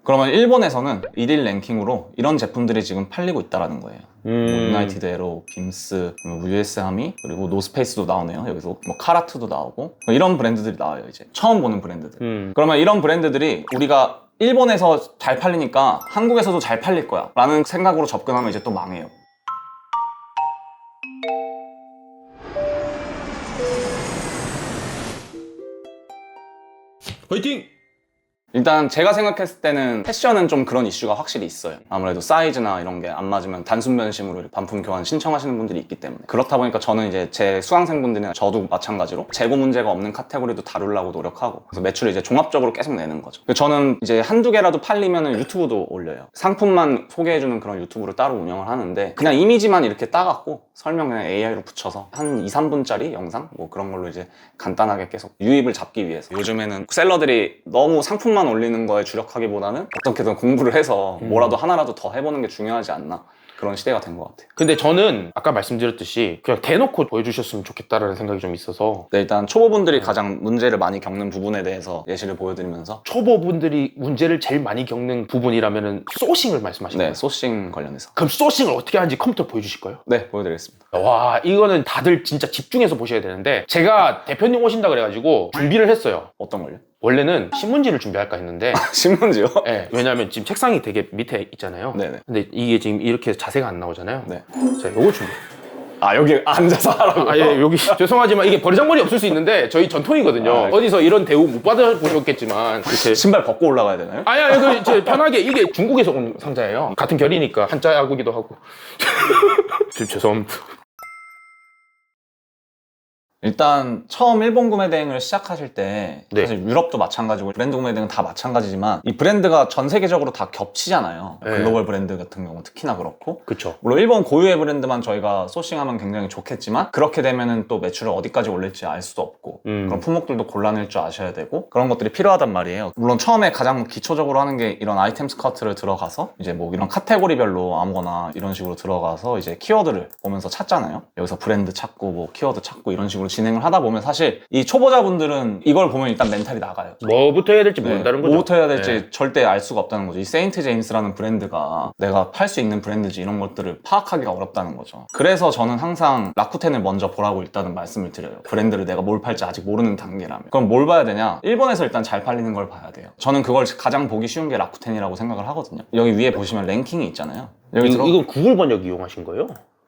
그러면 일본에서는 1일 랭킹으로 이런 제품들이 지금 팔리고 있다라는 거예요. 뭐 유나이티드 에로, 빔스, US 하미, 그리고 노스페이스도 나오네요. 여기서 뭐 카라트도 나오고 이런 브랜드들이 나와요. 이제 처음 보는 브랜드들. 그러면 이런 브랜드들이 우리가 일본에서 잘 팔리니까 한국에서도 잘 팔릴 거야 라는 생각으로 접근하면 이제 또 망해요. 화이팅! 일단 제가 생각했을 때는 패션은 좀 그런 이슈가 확실히 있어요. 아무래도 사이즈나 이런 게 안 맞으면 단순 변심으로 반품 교환 신청하시는 분들이 있기 때문에. 그렇다 보니까 저는 이제 제 수강생분들이나 저도 마찬가지로 재고 문제가 없는 카테고리도 다루려고 노력하고, 그래서 매출을 이제 종합적으로 계속 내는 거죠. 저는 이제 한두 개라도 팔리면은 유튜브도 올려요. 상품만 소개해주는 그런 유튜브를 따로 운영을 하는데, 그냥 이미지만 이렇게 따갖고 설명 그냥 AI로 붙여서 한 2, 3분짜리 영상 뭐 그런 걸로 이제 간단하게 계속 유입을 잡기 위해서. 요즘에는 셀러들이 너무 상품만 올리는 거에 주력하기보다는 어떻게든 공부를 해서 뭐라도 하나라도 더 해보는 게 중요하지 않나, 그런 시대가 된 것 같아요. 근데 저는 아까 말씀드렸듯이 그냥 대놓고 보여주셨으면 좋겠다라는 생각이 좀 있어서, 네, 일단 초보분들이 가장 문제를 많이 겪는 부분에 대해서 예시를 보여드리면서. 초보분들이 문제를 제일 많이 겪는 부분이라면은 소싱을 말씀하시는 네, 거예요? 소싱 관련해서. 그럼 소싱을 어떻게 하는지 컴퓨터 보여주실까요? 네, 보여드리겠습니다. 와, 이거는 다들 진짜 집중해서 보셔야 되는데, 제가 대표님 오신다 그래가지고 준비를 했어요. 어떤 걸요? 원래는 신문지를 준비할까 했는데 신문지요? 네, 왜냐하면 지금 책상이 되게 밑에 있잖아요. 네네. 근데 이게 지금 이렇게 자세가 안 나오잖아요. 네. 자, 요거 준비. 아, 여기 앉아서 하라고? 아, 예, 여기 죄송하지만 이게 버리장머리 없을 수 있는데 저희 전통이거든요. 아, 어디서 이런 대우 못 받아보셨겠지만 이렇게. 신발 벗고 올라가야 되나요? 아니야, 이거 이제 편하게, 이게 중국에서 온 상자예요. 같은 결이니까 한자야구기도 하고. 죄송합니다. 일단 처음 일본 구매 대행을 시작하실 때 네. 사실 유럽도 마찬가지고 브랜드 구매 대행은 다 마찬가지지만 이 브랜드가 전 세계적으로 다 겹치잖아요. 네. 글로벌 브랜드 같은 경우는 특히나 그렇고. 그쵸. 물론 일본 고유의 브랜드만 저희가 소싱하면 굉장히 좋겠지만, 그렇게 되면은 또 매출을 어디까지 올릴지 알 수도 없고 그런 품목들도 골라낼 줄 아셔야 되고, 그런 것들이 필요하단 말이에요. 물론 처음에 가장 기초적으로 하는 게 이런 아이템 스카우트를 들어가서 이제 뭐 이런 카테고리별로 아무거나 이런 식으로 들어가서 이제 키워드를 보면서 찾잖아요. 여기서 브랜드 찾고 뭐 키워드 찾고 이런 식으로 진행을 하다 보면 사실 이 초보자분들은 이걸 보면 일단 멘탈이 나가요. 뭐부터 해야 될지 모른다는 거죠. 뭐부터 해야 될지 네. 절대 알 수가 없다는 거죠. 이 세인트 제임스라는 브랜드가 내가 팔 수 있는 브랜드지 이런 것들을 파악하기가 어렵다는 거죠. 그래서 저는 항상 라쿠텐을 먼저 보라고 일단은 말씀을 드려요. 브랜드를 내가 뭘 팔지 아직 모르는 단계라면. 그럼 뭘 봐야 되냐? 일본에서 일단 잘 팔리는 걸 봐야 돼요. 저는 그걸 가장 보기 쉬운 게 라쿠텐이라고 생각을 하거든요. 여기 위에 보시면 랭킹이 있잖아요. 여기 이건 구글 번역 이용하신 거예요?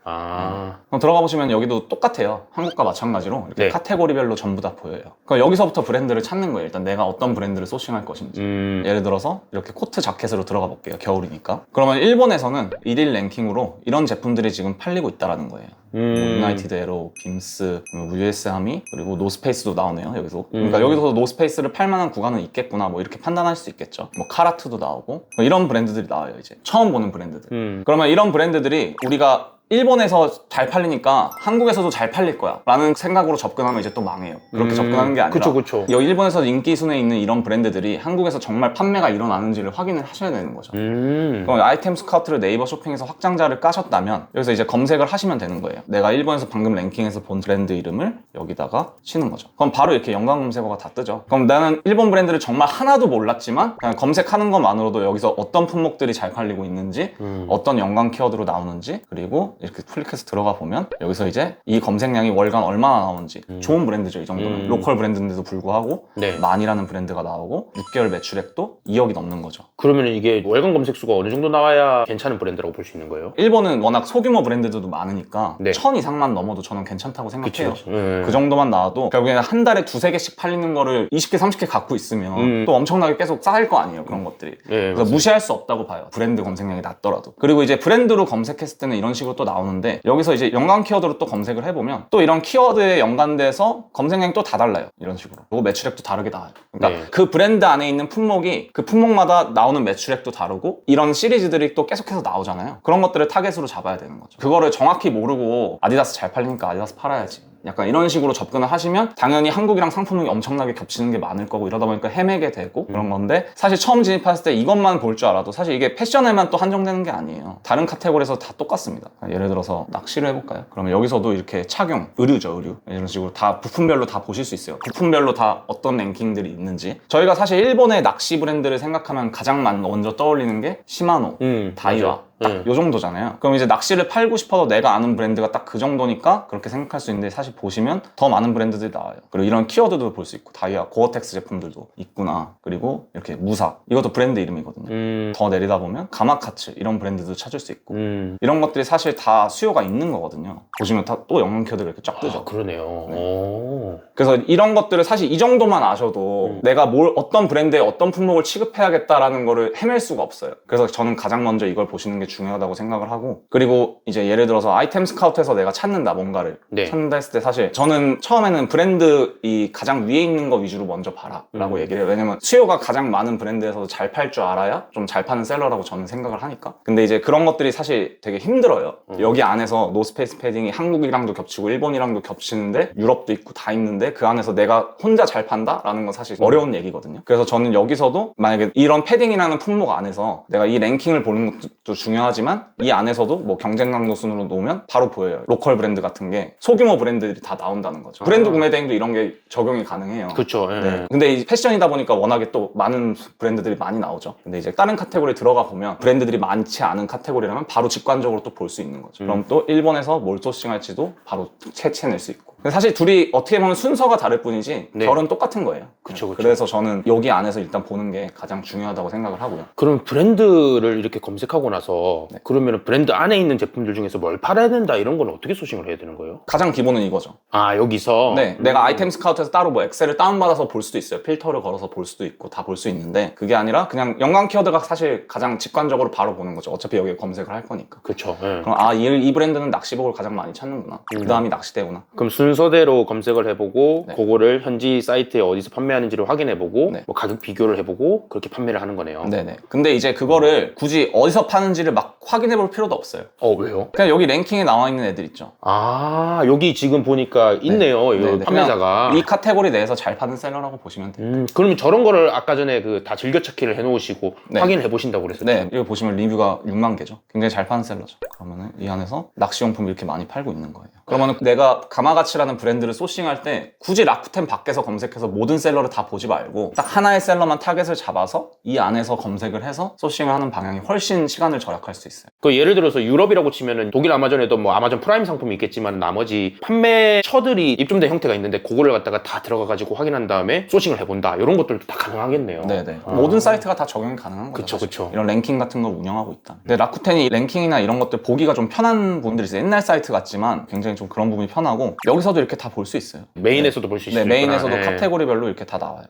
아. 그럼 들어가 보시면 여기도 똑같아요. 한국과 마찬가지로 이렇게 네. 카테고리별로 전부 다 보여요. 그럼 여기서부터 브랜드를 찾는 거예요. 일단 내가 어떤 브랜드를 소싱할 것인지. 예를 들어서 이렇게 코트 자켓으로 들어가 볼게요. 겨울이니까. 그러면 일본에서는 1일 랭킹으로 이런 제품들이 지금 팔리고 있다는 거예요. 뭐 유나이티드 에로, 빔스, US 하미, 그리고 노스페이스도 나오네요. 여기서. 그러니까 여기서 노스페이스를 팔만한 구간은 있겠구나, 뭐 이렇게 판단할 수 있겠죠. 뭐 카라트도 나오고 이런 브랜드들이 나와요. 이제 처음 보는 브랜드들. 그러면 이런 브랜드들이 우리가 일본에서 잘 팔리니까 한국에서도 잘 팔릴 거야 라는 생각으로 접근하면 이제 또 망해요. 그렇게 접근하는 게 아니라 그쵸. 여기 일본에서 인기 순위에 있는 이런 브랜드들이 한국에서 정말 판매가 일어나는지를 확인을 하셔야 되는 거죠. 그럼 아이템 스카우트를 네이버 쇼핑에서 확장자를 까셨다면 여기서 이제 검색을 하시면 되는 거예요. 내가 일본에서 방금 랭킹에서 본 브랜드 이름을 여기다가 치는 거죠. 그럼 바로 이렇게 연관 검색어가 다 뜨죠. 그럼 나는 일본 브랜드를 정말 하나도 몰랐지만 그냥 검색하는 것만으로도 여기서 어떤 품목들이 잘 팔리고 있는지, 어떤 연관 키워드로 나오는지, 그리고 이렇게 클릭해서 들어가 보면 여기서 이제 이 검색량이 월간 얼마나 나오는지. 좋은 브랜드죠, 이 정도면. 로컬 브랜드인데도 불구하고 네. 만이라는 브랜드가 나오고 6개월 매출액도 2억이 넘는 거죠. 그러면 이게 월간 검색수가 어느 정도 나와야 괜찮은 브랜드라고 볼 수 있는 거예요? 일본은 워낙 소규모 브랜드들도 많으니까 네. 1000 이상만 넘어도 저는 괜찮다고 생각해요. 그쵸. 그 정도만 나와도 결국에는 한 달에 2-3개씩 팔리는 거를 20개, 30개 갖고 있으면 또 엄청나게 계속 쌓일 거 아니에요, 그런 것들이. 네, 그래서 무시할 수 없다고 봐요, 브랜드 검색량이 낮더라도. 그리고 이제 브랜드로 검색했을 때는 이런 식으로 또 나오는데, 여기서 이제 연관 키워드로 또 검색을 해보면 또 이런 키워드에 연관돼서 검색량이 또 다 달라요, 이런 식으로. 그리고 매출액도 다르게 나와요. 그러니까 네. 그 브랜드 안에 있는 품목이 그 품목마다 나오는 매출액도 다르고, 이런 시리즈들이 또 계속해서 나오잖아요. 그런 것들을 타겟으로 잡아야 되는 거죠. 그거를 정확히 모르고 아디다스 잘 팔리니까 아디다스 팔아야지 약간 이런 식으로 접근을 하시면 당연히 한국이랑 상품이 엄청나게 겹치는 게 많을 거고 이러다 보니까 헤매게 되고 그런 건데 사실 처음 진입했을 때 이것만 볼 줄 알아도 사실 이게 패션에만 또 한정되는 게 아니에요. 다른 카테고리에서 다 똑같습니다. 예를 들어서 낚시를 해볼까요? 그러면 여기서도 이렇게 착용, 의류죠, 의류. 이런 식으로 다 부품별로 다 보실 수 있어요. 부품별로 다 어떤 랭킹들이 있는지. 저희가 사실 일본의 낚시 브랜드를 생각하면 가장 먼저 떠올리는 게 시마노, 다이와 딱 요 정도잖아요. 그럼 이제 낚시를 팔고 싶어도 내가 아는 브랜드가 딱 그 정도니까 그렇게 생각할 수 있는데 사실 보시면 더 많은 브랜드들이 나와요. 그리고 이런 키워드도 볼 수 있고 다이아, 고어텍스 제품들도 있구나. 그리고 이렇게 무사, 이것도 브랜드 이름이거든요. 더 내리다 보면 가마카츠 이런 브랜드도 찾을 수 있고 이런 것들이 사실 다 수요가 있는 거거든요. 보시면 다 또 연관 키워드가 이렇게 쫙 뜨죠. 그러네요. 네. 그래서 이런 것들을 사실 이 정도만 아셔도 내가 어떤 브랜드에 어떤 품목을 취급해야겠다라는 거를 헤맬 수가 없어요. 그래서 저는 가장 먼저 이걸 보시는 게 중요하다고 생각을 하고, 그리고 이제 예를 들어서 아이템 스카우트에서 내가 찾는다 뭔가를 찾는다 했을 때 사실 저는 처음에는 브랜드 이 가장 위에 있는 거 위주로 먼저 봐라 라고 얘기를 해요. 왜냐면 수요가 가장 많은 브랜드에서도 잘 팔 줄 알아야 좀 잘 파는 셀러라고 저는 생각을 하니까. 근데 이제 그런 것들이 사실 되게 힘들어요. 여기 안에서 노스페이스 패딩이 한국이랑도 겹치고 일본이랑도 겹치는데 유럽도 있고 다 있는데 그 안에서 내가 혼자 잘 판다? 라는 건 사실 어려운 얘기거든요. 그래서 저는 여기서도 만약에 이런 패딩이라는 품목 안에서 내가 이 랭킹을 보는 것도 중요하지만 이 안에서도 뭐 경쟁 강도 순으로 놓으면 바로 보여요. 로컬 브랜드 같은 게 소규모 브랜드들이 다 나온다는 거죠. 브랜드 구매 대행도 이런 게 적용이 가능해요. 그렇죠. 네. 근데 이 패션이다 보니까 워낙에 또 많은 브랜드들이 많이 나오죠. 근데 이제 다른 카테고리 들어가 보면 브랜드들이 많지 않은 카테고리라면 바로 직관적으로 또 볼 수 있는 거죠. 그럼 또 일본에서 뭘 소싱할지도 바로 채취해낼 수 있고. 사실 둘이 어떻게 보면 순서가 다를 뿐이지 결은 똑같은 거예요. 그쵸. 그래서 저는 여기 안에서 일단 보는 게 가장 중요하다고 생각을 하고요. 그럼 브랜드를 이렇게 검색하고 나서 그러면 브랜드 안에 있는 제품들 중에서 뭘 팔아야 된다 이런 건 어떻게 소싱을 해야 되는 거예요? 가장 기본은 이거죠. 아, 여기서? 네, 내가 아이템 스카우트에서 따로 뭐 엑셀을 다운받아서 볼 수도 있어요. 필터를 걸어서 볼 수도 있고 다 볼 수 있는데 그게 아니라 그냥 연관 키워드가 사실 가장 직관적으로 바로 보는 거죠. 어차피 여기에 검색을 할 거니까. 그쵸. 그럼 이 브랜드는 낚시복을 가장 많이 찾는구나. 그 다음이 낚시대구나. 그럼 순서대로 검색을 해보고 그거를 현지 사이트에 어디서 판매하는지를 확인해보고 뭐 가격 비교를 해보고 그렇게 판매를 하는 거네요. 네네. 근데 이제 그거를 굳이 어디서 파는지를 막 확인해볼 필요도 없어요. 왜요? 그냥 여기 랭킹에 나와 있는 애들 있죠. 아, 여기 지금 보니까 있네요. 이거 판매자가. 이 카테고리 내에서 잘 파는 셀러라고 보시면 돼요. 그러면 저런 거를 아까 전에 그 다 즐겨찾기를 해놓으시고 확인해 보신다고 그랬었죠? 네, 이거 보시면 리뷰가 6만 개죠. 굉장히 잘 파는 셀러죠. 그러면은 이 안에서 낚시용품 이렇게 많이 팔고 있는 거예요. 그러면은 내가 가마가치라는 브랜드를 소싱할 때 굳이 라쿠텐 밖에서 검색해서 모든 셀러를 다 보지 말고 딱 하나의 셀러만 타겟을 잡아서 이 안에서 검색을 해서 소싱을 하는 방향이 훨씬 시간을 절약할 수 있어요. 그 예를 들어서 유럽이라고 치면은 독일 아마존에도 뭐 아마존 프라임 상품이 있겠지만 나머지 판매처들이 입점된 형태가 있는데 그거를 갖다가 다 들어가가지고 확인한 다음에 소싱을 해본다 이런 것들도 다 가능하겠네요. 네네. 모든 사이트가 다 적용이 가능한 거죠. 그쵸. 이런 랭킹 같은 걸 운영하고 있다. 근데 라쿠텐이 랭킹이나 이런 것들 보기가 좀 편한 부분들이 있어요. 옛날 사이트 같지만 굉장히 좀 그런 부분이 편하고 여기서도 이렇게 다 볼 수 있어요. 메인에서도 볼 수 있어요. 네, 메인에서도 카테고리별로 이렇게 다 나와요.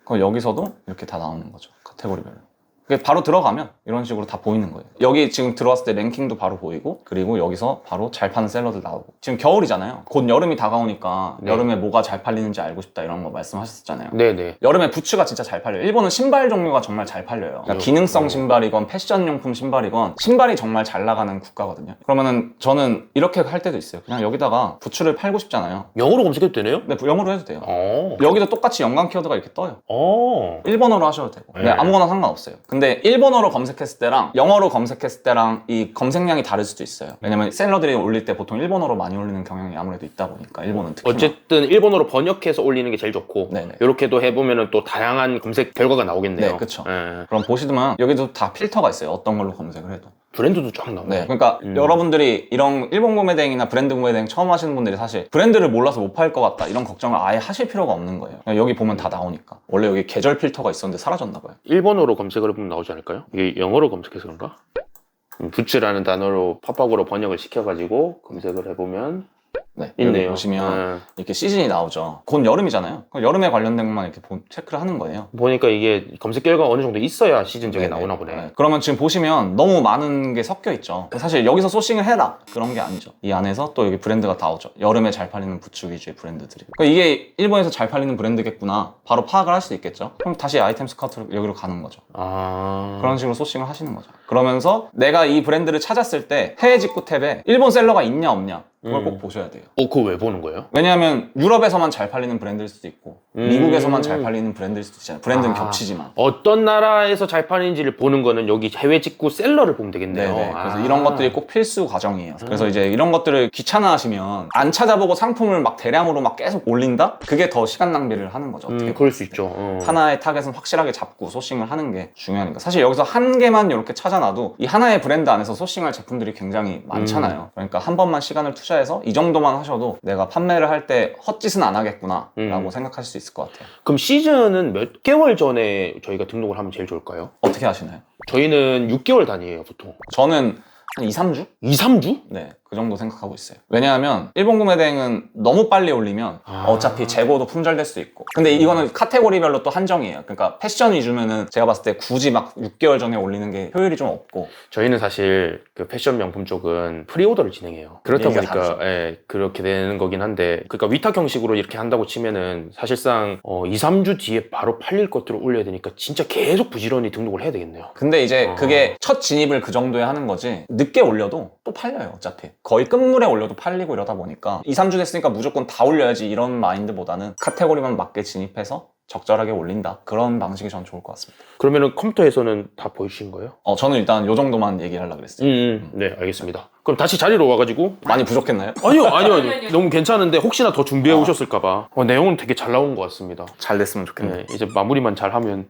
그럼 여기서도 이렇게 다 나오는 거죠. 카테고리별로. 그게 바로 들어가면 이런 식으로 다 보이는 거예요. 여기 지금 들어왔을 때 랭킹도 바로 보이고 그리고 여기서 바로 잘 파는 셀러들 나오고 지금 겨울이잖아요. 곧 여름이 다가오니까 여름에 뭐가 잘 팔리는지 알고 싶다 이런 거 말씀하셨잖아요. 네네. 여름에 부츠가 진짜 잘 팔려요. 일본은 신발 종류가 정말 잘 팔려요. 그러니까 기능성 신발이건 패션용품 신발이건 신발이 정말 잘 나가는 국가거든요. 그러면은 저는 이렇게 할 때도 있어요. 그냥 여기다가 부츠를 팔고 싶잖아요. 영어로 검색해도 되네요? 네, 영어로 해도 돼요. 여기도 똑같이 연관 키워드가 이렇게 떠요. 일본어로 하셔도 되고 네, 아무거나 상관없어요. 근데 일본어로 검색했을 때랑 영어로 검색했을 때랑 이 검색량이 다를 수도 있어요. 왜냐면 셀러들이 올릴 때 보통 일본어로 많이 올리는 경향이 아무래도 있다 보니까 일본은 특히 어쨌든 일본어로 번역해서 올리는 게 제일 좋고 이렇게도 해보면 또 다양한 검색 결과가 나오겠네요. 네, 그렇죠. 그럼 보시면 여기도 다 필터가 있어요. 어떤 걸로 검색을 해도. 브랜드도 쫙 나오네. 네, 그러니까 여러분들이 이런 일본 구매 대행이나 브랜드 구매 대행 처음 하시는 분들이 사실 브랜드를 몰라서 못 팔 것 같다 이런 걱정을 아예 하실 필요가 없는 거예요. 그냥 여기 보면 다 나오니까. 원래 여기 계절 필터가 있었는데 사라졌나 봐요. 일본어로 검색을 해보면 나오지 않을까요? 이게 영어로 검색해서 그런가? 부츠라는 단어로 팝업으로 번역을 시켜가지고 검색을 해보면 네, 있네요. 여기 보시면 이렇게 시즌이 나오죠. 곧 여름이잖아요. 그럼 여름에 관련된 것만 이렇게 체크를 하는 거예요. 보니까 이게 검색 결과가 어느 정도 있어야 시즌적에 나오나 보네. 네. 그러면 지금 보시면 너무 많은 게 섞여 있죠. 사실 여기서 소싱을 해라 그런 게 아니죠. 이 안에서 또 여기 브랜드가 다 오죠. 여름에 잘 팔리는 부츠 위주의 브랜드들이. 그러니까 이게 일본에서 잘 팔리는 브랜드겠구나. 바로 파악을 할 수 있겠죠. 그럼 다시 아이템 스카우트로 여기로 가는 거죠. 그런 식으로 소싱을 하시는 거죠. 그러면서 내가 이 브랜드를 찾았을 때 해외 직구 탭에 일본 셀러가 있냐 없냐 그걸 꼭 보셔야 돼요. 그거 왜 보는 거예요? 왜냐하면 유럽에서만 잘 팔리는 브랜드일 수도 있고 미국에서만 잘 팔리는 브랜드일 수도 있잖아요. 브랜드는 겹치지만. 어떤 나라에서 잘 파는지를 보는 거는 여기 해외 직구 셀러를 보면 되겠네요. 네네. 그래서 이런 것들이 꼭 필수 과정이에요. 그래서 이제 이런 것들을 귀찮아하시면 안 찾아보고 상품을 막 대량으로 막 계속 올린다? 그게 더 시간 낭비를 하는 거죠. 어떻게 그럴 수 있죠. 하나의 타겟은 확실하게 잡고 소싱을 하는 게 중요하니까. 사실 여기서 한 개만 이렇게 찾아놔도 이 하나의 브랜드 안에서 소싱할 제품들이 굉장히 많잖아요. 그러니까 한 번만 시간을 투자해서 이 정도만 하셔도 내가 판매를 할 때 헛짓은 안 하겠구나 라고 생각하실 수 있을 것 같아요. 그럼 시즌은 몇 개월 전에 저희가 등록을 하면 제일 좋을까요? 어떻게 하시나요? 저희는 6개월 단위예요, 보통. 저는 한 2, 3주? 2, 3주? 네, 그 정도 생각하고 있어요. 왜냐하면 일본 구매 대행은 너무 빨리 올리면 어차피 재고도 품절될 수 있고. 근데 이거는 카테고리별로 또 한정이에요. 그러니까 패션 위주면은 제가 봤을 때 굳이 막 6개월 전에 올리는 게 효율이 좀 없고. 저희는 사실 그 패션 명품 쪽은 프리오더를 진행해요. 그렇다 얘기가 보니까 다르죠. 예, 그렇게 되는 거긴 한데, 그러니까 위탁 형식으로 이렇게 한다고 치면은 사실상 2, 3주 뒤에 바로 팔릴 것들을 올려야 되니까 진짜 계속 부지런히 등록을 해야 되겠네요. 근데 이제 그게 첫 진입을 그 정도에 하는 거지 늦게 올려도 또 팔려요. 어차피 거의 끝물에 올려도 팔리고 이러다 보니까 2, 3주 됐으니까 무조건 다 올려야지 이런 마인드보다는 카테고리만 맞게 진입해서 적절하게 올린다. 그런 방식이 전 좋을 것 같습니다. 그러면은 컴퓨터에서는 다 보여주신 거예요? 저는 일단 요 정도만 얘기를 하려고 그랬어요. 네, 알겠습니다. 그럼 다시 자리로 와가지고. 많이 부족했나요? 아니요. 너무 괜찮은데 혹시나 더 준비해 오셨을까봐. 내용은 되게 잘 나온 것 같습니다. 잘 됐으면 좋겠네요. 네, 이제 마무리만 잘 하면.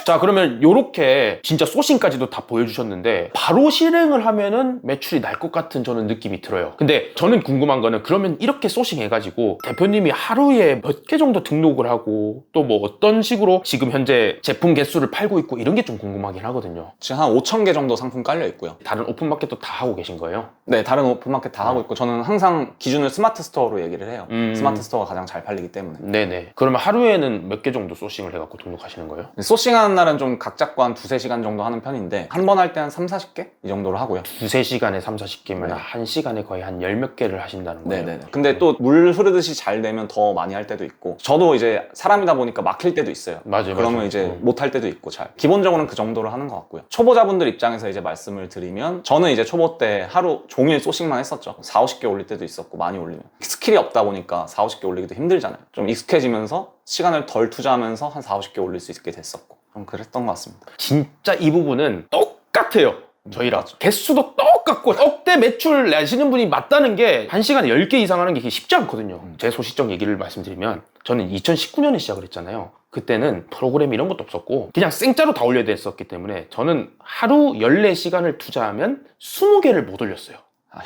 자, 그러면 요렇게 진짜 소싱까지도 다 보여주셨는데 바로 실행을 하면은 매출이 날 것 같은 저는 느낌이 들어요. 근데 저는 궁금한 거는 그러면 이렇게 소싱 해가지고 대표님이 하루에 몇 개 정도 등록을 하고 또 뭐 어떤 식으로 지금 현재 제품 개수를 팔고 있고 이런 게 좀 궁금하긴 하거든요. 지금 한 5,000개 정도 상품 깔려 있고요. 다른 오픈마켓도 다 하고 계신 거예요? 네, 다른 오픈마켓 다 하고 있고 저는 항상 기준을 스마트 스토어로 얘기를 해요. 스마트 스토어가 가장 잘 팔리기 때문에. 네네. 그러면 하루에는 몇 개 정도 소싱을 해갖고 등록하시는 거예요? 소싱하는 날은 좀 각 잡고 한 2-3시간 정도 하는 편인데 한 번 할 때 한 3-40개? 이 정도로 하고요. 2-3시간에 3-40개면 네. 한 시간에 거의 한 10몇 개를 하신다는 거예요? 네네. 근데 또 물 흐르듯이 잘 되면 더 많이 할 때도 있고 저도 이제 사람이다 보니까 막힐 때도 있어요. 맞아요. 그러면 이제 못 할 때도 있고 잘. 기본적으로는 그 정도로 하는 것 같고요. 초보자분들 입장에서 이제 말씀을 드리면 저는 이제 초보 때 하루 종일 소싱만 했었죠. 4-50개 올릴 때도 있었고 많이 올리면. 스킬이 없다 보니까 4-50개 올리기도 힘들잖아요. 좀 익숙해지면서 시간을 덜 투자하면서 한 4-50개 올릴 수 있게 됐었고 좀 그랬던 것 같습니다. 진짜 이 부분은 똑같아요. 저희랑 맞죠. 개수도 똑같고 억대 매출 내시는 분이 맞다는 게 한 시간에 10개 이상 하는 게 쉽지 않거든요. 제 소시적 얘기를 말씀드리면 저는 2019년에 시작을 했잖아요. 그때는 프로그램 이런 것도 없었고 그냥 생짜로 다 올려야 됐었기 때문에 저는 하루 14시간을 투자하면 20개를 못 올렸어요.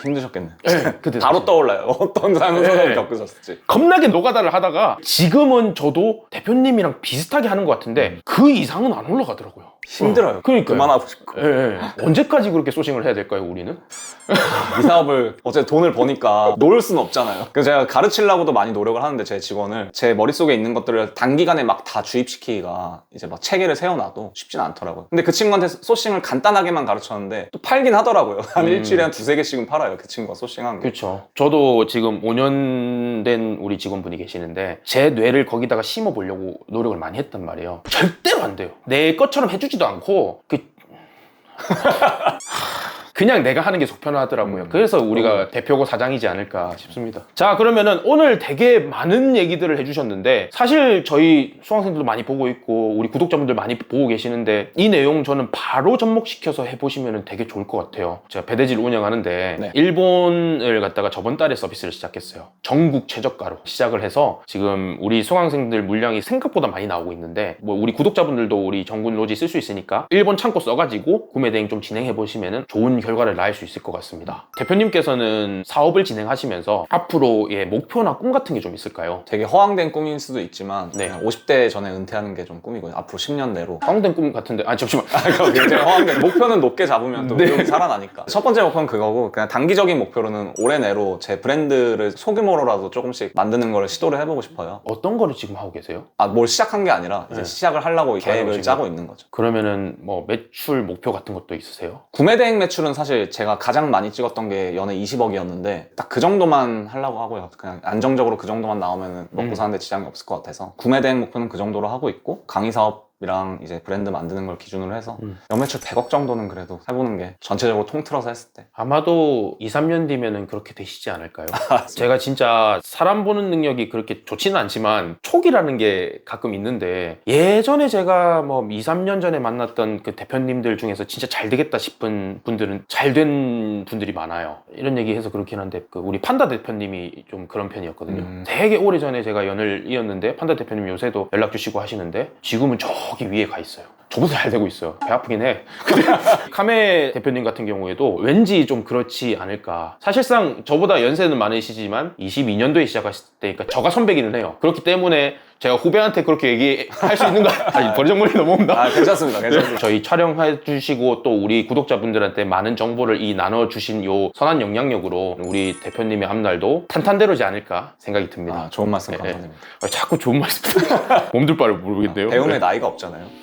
힘드셨겠네요. 네, 그때 바로 떠올라요. 어떤 상황에서 네. 겪으셨을지. 겁나게 노가다를 하다가 지금은 저도 대표님이랑 비슷하게 하는 것 같은데 그 이상은 안 올라가더라고요. 힘들어요. 그러니까요. 그만하고 싶고. 언제까지 그렇게 소싱을 해야 될까요, 우리는? 이 사업을 어제 돈을 버니까 놓을 수는 없잖아요. 그래서 제가 가르치려고도 많이 노력을 하는데 제 직원을 제 머릿속에 있는 것들을 단기간에 막 다 주입시키기가 이제 막 체계를 세워놔도 쉽진 않더라고요. 근데 그 친구한테 소싱을 간단하게만 가르쳤는데 또 팔긴 하더라고요. 한 일주일에 한 2-3개씩은 팔아요. 그 친구가 소싱한 게. 그렇죠. 저도 지금 5년 된 우리 직원분이 계시는데 제 뇌를 거기다가 심어보려고 노력을 많이 했단 말이에요. 절대로 안 돼요. 내 것처럼 해주지도 않고 그냥 내가 하는 게 속 편하더라고요. 그래서 우리가 대표고 사장이지 않을까 싶습니다. 자, 그러면은 오늘 되게 많은 얘기들을 해주셨는데 사실 저희 수강생들도 많이 보고 있고 우리 구독자분들 많이 보고 계시는데 이 내용 저는 바로 접목시켜서 해보시면 되게 좋을 것 같아요. 제가 배대지를 운영하는데 네. 일본을 갖다가 저번 달에 서비스를 시작했어요. 전국 최저가로 시작을 해서 지금 우리 수강생들 물량이 생각보다 많이 나오고 있는데 뭐 우리 구독자분들도 우리 정군 로지 쓸 수 있으니까 일본 창고 써가지고 구매 대행 좀 진행해보시면 좋은 결과를 낳을 수 있을 것 같습니다. 대표님께서는 사업을 진행하시면서 앞으로의 목표나 꿈 같은 게 좀 있을까요? 되게 허황된 꿈일 수도 있지만 네. 50대 전에 은퇴하는 게 좀 꿈이고요. 앞으로 10년 내로. 황된 꿈 같은데 잠시만. 그거 굉장히 허황된 목표는 높게 잡으면 또 네. 의욕이 살아나니까. 첫 번째 목표는 그거고 그냥 단기적인 목표로는 올해 내로 제 브랜드를 소규모로라도 조금씩 만드는 걸 시도를 해보고 싶어요. 어떤 거를 지금 하고 계세요? 뭘 시작한 게 아니라 이제 네. 시작을 하려고 계획을 지금. 짜고 있는 거죠. 그러면은 뭐 매출 목표 같은 것도 있으세요? 구매 대행 매출은 사실 제가 가장 많이 찍었던 게 연에 20억이었는데 딱 그 정도만 하려고 하고요. 그냥 안정적으로 그 정도만 나오면 먹고 사는데 지장이 없을 것 같아서 구매 대행 목표는 그 정도로 하고 있고 강의 사업 사업이랑 이제 브랜드 만드는 걸 기준으로 해서 연매출 100억 정도는 그래도 해보는 게 전체적으로 통틀어서 했을 때 아마도 2, 3년 뒤면은 그렇게 되시지 않을까요? 제가 진짜 사람 보는 능력이 그렇게 좋지는 않지만 촉이라는 게 가끔 있는데 예전에 제가 뭐 2, 3년 전에 만났던 그 대표님들 중에서 진짜 잘 되겠다 싶은 분들은 잘 된 분들이 많아요. 이런 얘기 해서 그렇긴 한데 그 우리 판다 대표님이 좀 그런 편이었거든요. 되게 오래전에 제가 연을 이었는데 판다 대표님 요새도 연락 주시고 하시는데 지금은 저기 위에 가 있어요. 저보다 잘 되고 있어요. 배 아프긴 해. 근데 카메 대표님 같은 경우에도 왠지 좀 그렇지 않을까. 사실상 저보다 연세는 많으시지만 22년도에 시작하실 때니까 저가 선배기는 해요. 그렇기 때문에 제가 후배한테 그렇게 얘기할 수 있는 거 아니 버리정머리 넘어온다. 아 괜찮습니다. 괜찮습니다. 저희 촬영해 주시고 또 우리 구독자분들한테 많은 정보를 나눠주신 요 선한 영향력으로 우리 대표님의 앞날도 탄탄대로지 않을까 생각이 듭니다. 아, 좋은 말씀 네, 감사드립니다. 자꾸 좋은 말씀 몸둘 바를 모르겠네요. 배움의 나이가 없잖아요.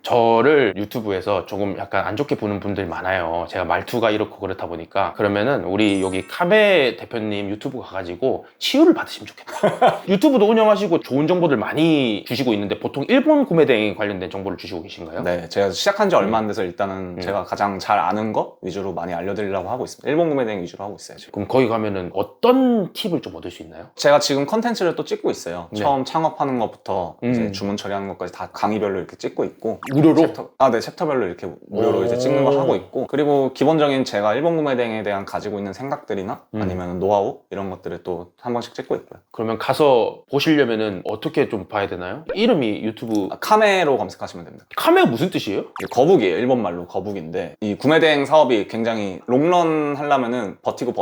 저를 유튜브에서 조금 약간 안 좋게 보는 분들이 많아요. 제가 말투가 이렇고 그렇다 보니까. 그러면은 우리 여기 카메 대표님 유튜브 가가지고 치유를 받으시면 좋겠다. 유튜브도 운영하시고 좋은 정보들 많이 주시고 있는데 보통 일본 구매 대행 관련된 정보를 주시고 계신가요? 네, 제가 시작한 지 얼마 안 돼서 일단은 제가 가장 잘 아는 거 위주로 많이 알려드리려고 하고 있습니다. 일본 구매 대행 위주로 하고 있어요, 지금. 그럼 거기 가면은 어떤 팁을 좀 얻을 수 있나요? 제가 지금 컨텐츠를 또 찍고 있어요. 네. 처음 창업하는 것부터 이제 주문 처리하는 것까지 다 강의별로 이렇게 찍고 있고 무료로? 네, 챕터별로 이렇게 무료로 이제 찍는 거 하고 있고 그리고 기본적인 제가 일본 구매 대행에 대한 가지고 있는 생각들이나 아니면 노하우 이런 것들을 또 한 번씩 찍고 있고요. 그러면 가서 보시려면은 어떻게 좀 봐야 되나요? 이름이 유튜브 카메로 검색하시면 됩니다. 카메가 무슨 뜻이에요? 거북이에요. 일본 말로 거북인데 이 구매 대행 사업이 굉장히 롱런 하려면은 버티고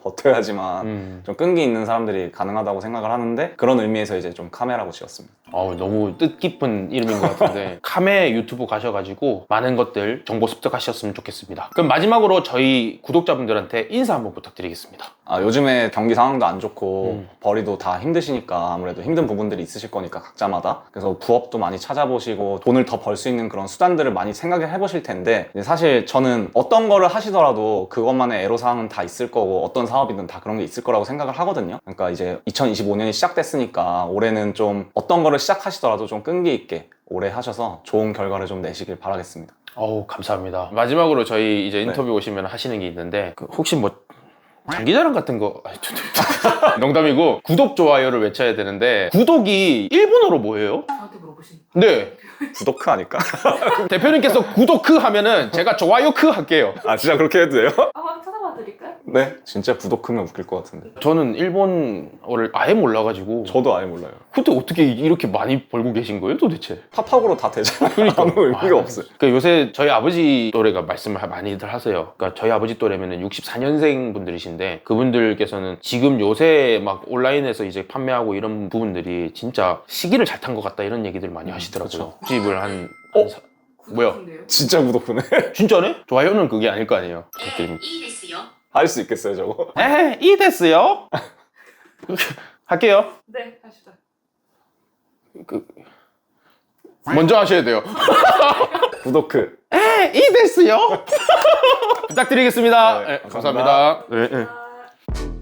버텨야지만 좀 끈기 있는 사람들이 가능하다고 생각을 하는데 그런 의미에서 이제 좀 카메라고 지었습니다. 너무 뜻깊은 이름인 것 같은데 카메 유튜브 가셔가지고 많은 것들 정보 습득하셨으면 좋겠습니다. 그럼 마지막으로 저희 구독자분들한테 인사 한번 부탁드리겠습니다. 요즘에 경기 상황도 안 좋고 벌이도 다 힘드시니까 아무래도 힘든 부분들이 있으실 거니까 각자마다 그래서 부업도 많이 찾아보시고 돈을 더 벌 수 있는 그런 수단들을 많이 생각을 해보실 텐데 사실 저는 어떤 거를 하시더라도 그것만의 애로사항은 다 있을 거고 어떤 사업이든 다 그런 게 있을 거라고 생각을 하거든요. 그러니까 이제 2025년이 시작됐으니까 올해는 좀 어떤 거를 시작하시더라도 좀 끈기 있게 오래 하셔서 좋은 결과를 좀 내시길 바라겠습니다. 감사합니다. 마지막으로 저희 이제 인터뷰 오시면 하시는 게 있는데 혹시 뭐 장기자랑 같은 거 농담이고 구독 좋아요를 외쳐야 되는데 구독이 일본어로 뭐예요? 저한테 물어보신 네. 구독크 아닐까? 대표님께서 구독크 하면은 제가 좋아요크 할게요. 아 진짜 그렇게 해도 돼요? 한번 찾아봐 드릴까요? 네, 진짜 구독크면 웃길 것 같은데. 저는 일본어를 아예 몰라가지고 저도 아예 몰라요. 근데 어떻게 이렇게 많이 벌고 계신 거예요 도대체? 팝하고로 다 되잖아요. 그러니까. 아무 의미가 없어요. 그러니까 요새 저희 아버지 또래가 말씀을 많이들 하세요. 그러니까 저희 아버지 또래면은 64년생 분들이신데 그분들께서는 지금 요새 막 온라인에서 이제 판매하고 이런 부분들이 진짜 시기를 잘 탄 것 같다 이런 얘기들 많이 하시더라고요. 집을 뭐야? 구독인데요? 진짜 구독크네. 진짜네? 좋아요는 그게 아닐 거 아니에요. 부탁드립니다. 이 됐어요? 할 수 있겠어요, 저거? 이 됐어요? 할게요. 네, 하시죠. 먼저 하셔야 돼요. 구독크. 이 됐어요? 부탁드리겠습니다. 네, 감사합니다. 감사합니다. 아...